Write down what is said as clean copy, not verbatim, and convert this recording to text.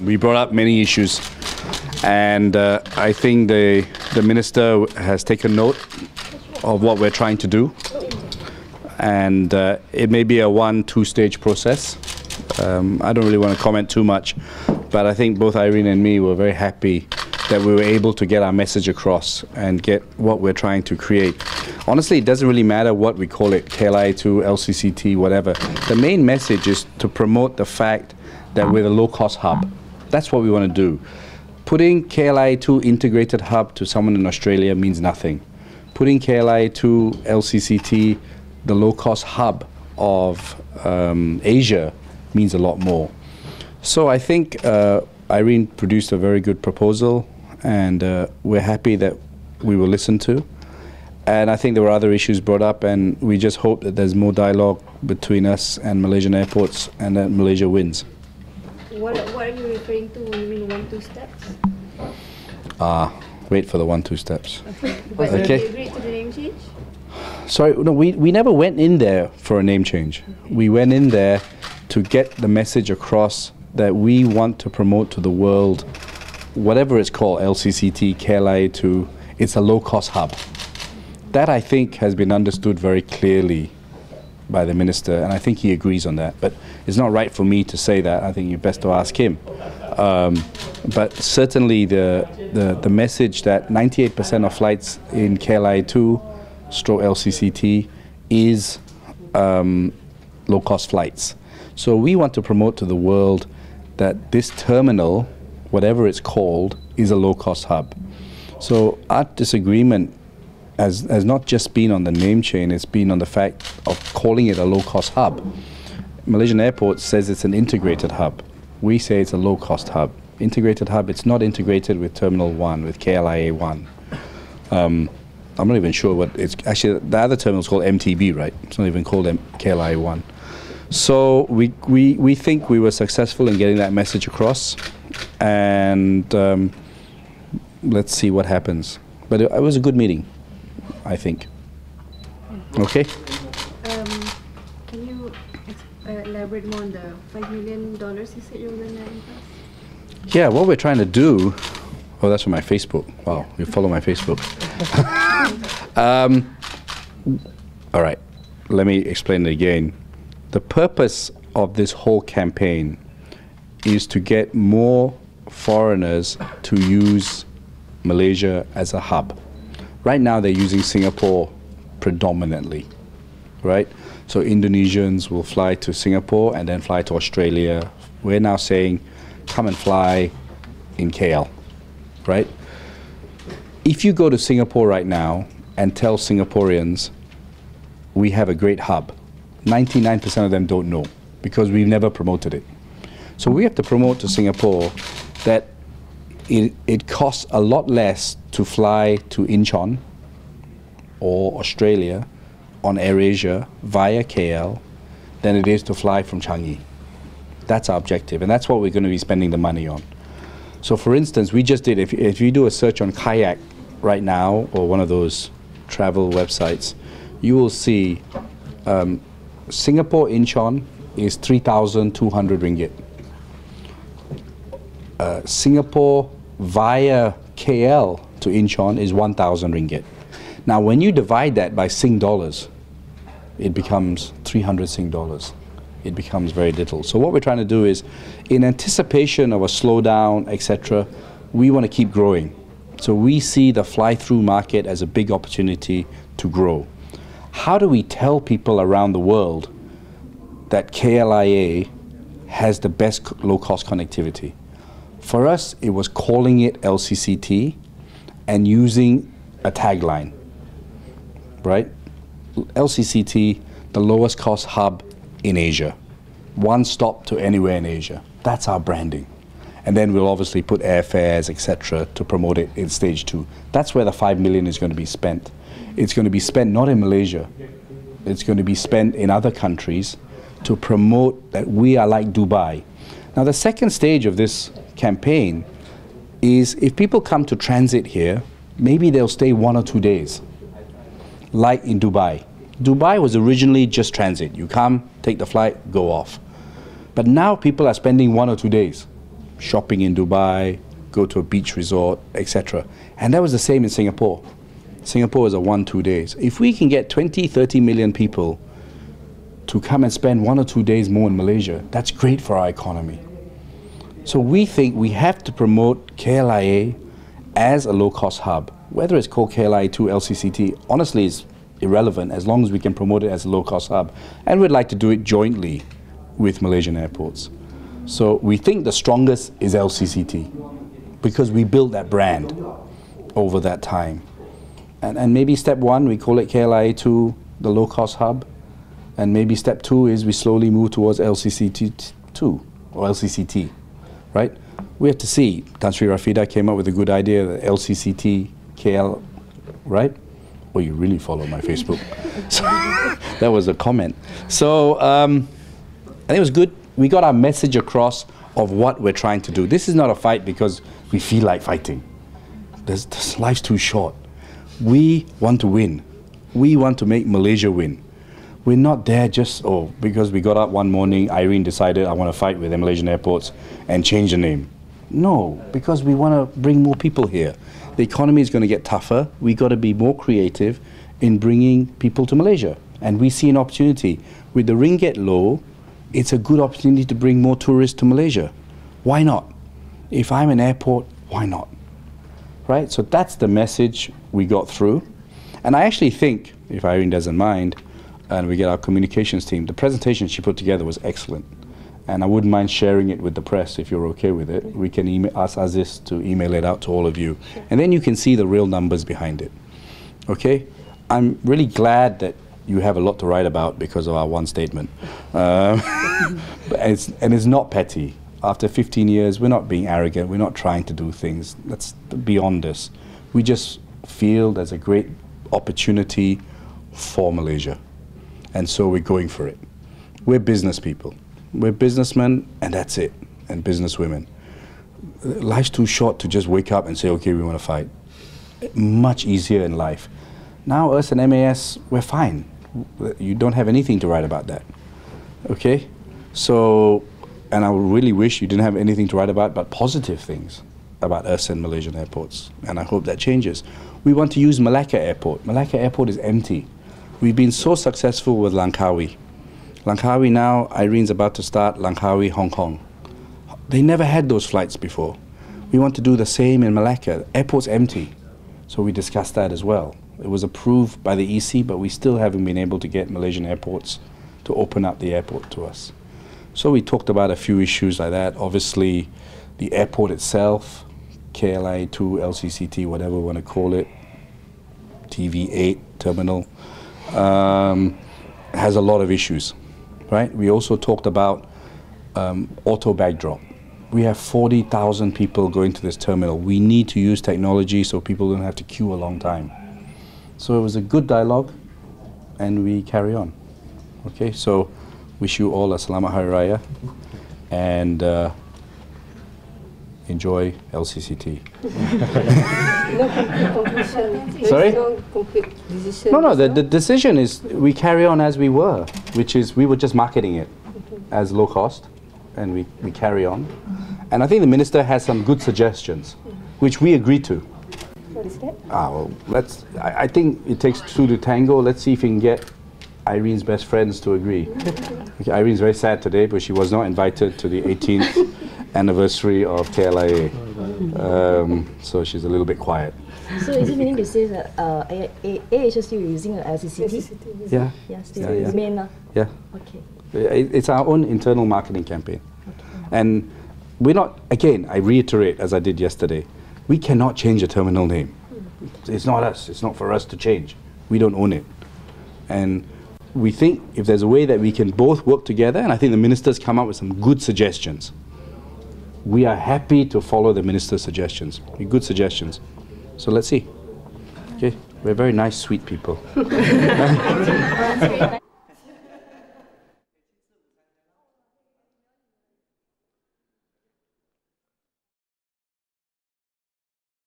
We brought up many issues, and I think the Minister has taken note of what we're trying to do, and it may be a 1-2 stage process. I don't really want to comment too much, but I think both Irene and me were very happy that we were able to get our message across and get what we're trying to create. Honestly, it doesn't really matter what we call it, KLIA2, LCCT, whatever. The main message is to promote the fact that we're a low-cost hub. That's what we want to do. Putting KLIA2 integrated hub to someone in Australia means nothing. Putting KLIA2 LCCT, the low-cost hub of Asia, means a lot more. So I think Irene produced a very good proposal, and we're happy that we were listened to. And I think there were other issues brought up, and we just hope that there's more dialogue between us and Malaysian airports, and that Malaysia wins. What are you referring to when you mean 1-2 steps? Wait for the 1-2 steps. But Okay. you agreed to the name change? Sorry, no, we never went in there for a name change. We went in there to get the message across that we want to promote to the world, whatever it's called, LCCT, KLIA2, it's a low-cost hub. That, I think, has been understood very clearly by the Minister, and I think he agrees on that. But it's not right for me to say that. I think you're best to ask him. But certainly the message that 98% of flights in KLIA2 stroke LCCT is low-cost flights. So we want to promote to the world that this terminal, whatever it's called, is a low-cost hub. So our disagreement has not just been on the name chain, it's been on the fact of calling it a low-cost hub. Malaysian Airports says it's an integrated hub. We say it's a low-cost hub. Integrated hub, it's not integrated with Terminal 1, with KLIA1. I'm not even sure what it's, actually the other terminal is called MTB, right? It's not even called KLIA1. So we think we were successful in getting that message across, and let's see what happens. But it was a good meeting, I think. Okay? Can you elaborate more on the $5 million you said you were going to invest? Yeah, what we're trying to do, oh, that's from my Facebook. Wow, you follow my Facebook. All right, let me explain it again. The purpose of this whole campaign is to get more foreigners to use Malaysia as a hub. Right now they're using Singapore predominantly, right? So Indonesians will fly to Singapore and then fly to Australia. We're now saying, come and fly in KL, right? If you go to Singapore right now and tell Singaporeans, we have a great hub, 99% of them don't know because we've never promoted it. So we have to promote to Singapore that it costs a lot less to fly to Incheon or Australia on AirAsia via KL than it is to fly from Changi. That's our objective, and that's what we're going to be spending the money on. So for instance, we just did, if you do a search on Kayak right now, or one of those travel websites, you will see Singapore Incheon is 3,200 ringgit. Singapore via KL to Incheon is 1,000 ringgit. Now when you divide that by Sing dollars, it becomes 300 Sing dollars. It becomes very little. So what we're trying to do is, in anticipation of a slowdown, etc., we want to keep growing. So we see the fly-through market as a big opportunity to grow. How do we tell people around the world that KLIA has the best low-cost connectivity? For us, it was calling it LCCT and using a tagline, right? LCCT, the lowest cost hub in Asia. One stop to anywhere in Asia. That's our branding. And then we'll obviously put airfares, etc., to promote it in stage 2. That's where the 5 million is going to be spent. It's going to be spent not in Malaysia. It's going to be spent in other countries to promote that we are like Dubai. Now the second stage of this campaign is if people come to transit here, maybe they'll stay 1 or 2 days, like in Dubai. Dubai was originally just transit. You come, take the flight, go off. But now people are spending 1 or 2 days. shopping in Dubai, go to a beach resort, etc. And that was the same in Singapore. Singapore was a 1-2 days. If we can get 20, 30 million people to come and spend 1 or 2 days more in Malaysia, that's great for our economy. So we think we have to promote KLIA as a low-cost hub. Whether it's called KLIA 2 LCCT, honestly, is irrelevant as long as we can promote it as a low-cost hub. And we'd like to do it jointly with Malaysian airports. So we think the strongest is LCCT because we built that brand over that time. And maybe step 1, we call it KLIA 2, the low-cost hub. And maybe step 2 is we slowly move towards LCCT 2 or LCCT, right? We have to see. Tan Sri Rafida came up with a good idea, the LCCT, KL, right? Oh, you really follow my Facebook. So that was a comment. So I think it was good. We got our message across of what we're trying to do. This is not a fight because we feel like fighting. Life's too short. We want to win. We want to make Malaysia win. We're not there just, because we got up one morning, Irene decided I want to fight with the Malaysian airports and change the name. No, because we want to bring more people here. The economy is going to get tougher. We've got to be more creative in bringing people to Malaysia. And we see an opportunity. With the ringgit low, it's a good opportunity to bring more tourists to Malaysia. Why not? If I'm an airport, why not? Right? So that's the message we got through. And I actually think, if Irene doesn't mind, and we get our communications team, the presentation she put together was excellent. And I wouldn't mind sharing it with the press if you're okay with it. We can ask Aziz to email it out to all of you. Sure. And then you can see the real numbers behind it. Okay? I'm really glad that you have a lot to write about because of our one statement. And it's not petty. After 15 years, we're not being arrogant. We're not trying to do things that's beyond this. We just feel there's a great opportunity for Malaysia. And so we're going for it. We're business people. We're businessmen, and that's it, and businesswomen. Life's too short to just wake up and say, okay, we want to fight. Much easier in life. Now, us and MAS, we're fine. You don't have anything to write about that. Okay? So, and I really wish you didn't have anything to write about but positive things about us and Malaysian airports. And I hope that changes. We want to use Malacca Airport. Malacca Airport is empty. We've been so successful with Langkawi. Langkawi now, Irene's about to start Langkawi, Hong Kong. They never had those flights before. We want to do the same in Malacca. Airport's empty. So we discussed that as well. It was approved by the EC, but we still haven't been able to get Malaysian airports to open up the airport to us. So we talked about a few issues like that. Obviously, the airport itself, KLIA 2, LCCT, whatever we want to call it, TV8 terminal, has a lot of issues, right? We also talked about auto bag drop. We have 40,000 people going to this terminal. We need to use technology so people don't have to queue a long time. So it was a good dialogue, and we carry on. Okay, so wish you all a Selamat Hari Raya, and enjoy LCCT. No concrete conclusion. Sorry? No concrete decision. No, the decision is we carry on as we were, which is we were just marketing it as low cost, and we carry on. And I think the minister has some good suggestions, which we agreed to. What is that? Well, I think it takes two to tango. Let's see if we can get Irene's best friends to agree. Okay, Irene's very sad today, but she was not invited to the 18th anniversary of KLIA. So she's a little bit quiet. So is it meaning to say that AH is still using LCCT? Yeah. Yeah, still remain. Yeah. Okay. It's our own internal marketing campaign. Okay. And we're not, again, I reiterate as I did yesterday, we cannot change a terminal name. It's not us. It's not for us to change. We don't own it. And we think if there's a way that we can both work together, and I think the minister's come up with some good suggestions. We are happy to follow the minister's suggestions. Good suggestions. So let's see. Okay, we're very nice, sweet people.